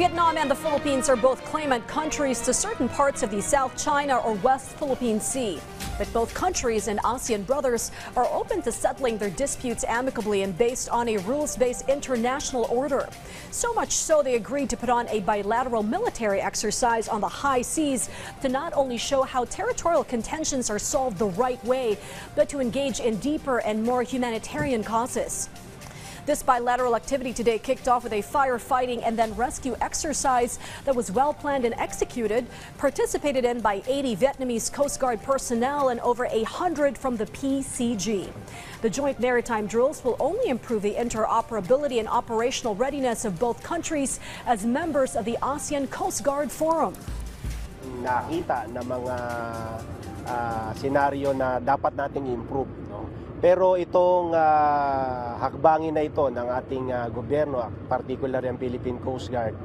Vietnam and the Philippines are both claimant countries to certain parts of the South China or West Philippine Sea. But both countries and ASEAN brothers are open to settling their disputes amicably and based on a rules-based international order. So much so they agreed to put on a bilateral military exercise on the high seas to not only show how territorial contentions are solved the right way, but to engage in deeper and more humanitarian causes. This bilateral activity today kicked off with a firefighting and then rescue exercise that was well planned and executed, participated in by 80 Vietnamese Coast Guard personnel and over 100 from the PCG. The joint maritime drills will only improve the interoperability and operational readiness of both countries as members of the ASEAN Coast Guard Forum. Nakita na mga senaryo na dapat nating improve, no? Pero itong hakbangin na ito ng ating gobyerno, particularly ang Philippine Coast Guard,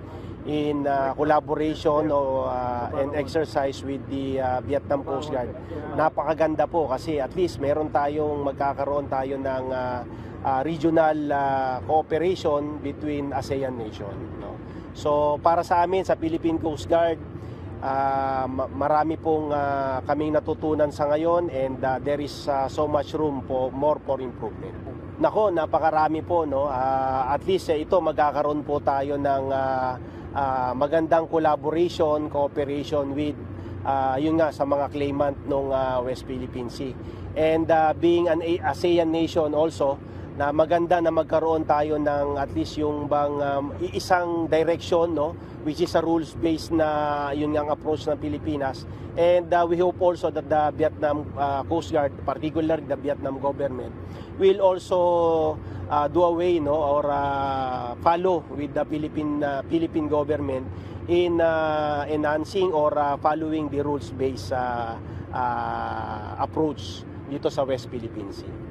in collaboration and exercise with the Vietnam Coast Guard, napakaganda po kasi at least magkakaroon tayo ng regional cooperation between ASEAN nation, no? So para sa amin sa Philippine Coast Guard, marami pong kaming natutunan sa ngayon and there is so much room for improvement. Nako, napakarami po, no? At least ito magkakaroon po tayo ng magandang collaboration, cooperation with yun nga sa mga claimant ng West Philippine Sea. And being an ASEAN nation also, na maganda na magkaroon tayo ng at least yung isang direction, no, which is a rules-based na yun ang approach ng Pilipinas. And we hope also that the Vietnam Coast Guard, particularly the Vietnam government, will also do away, no, or follow with the Philippine government in enhancing or following the rules-based approach dito sa West Philippine Sea.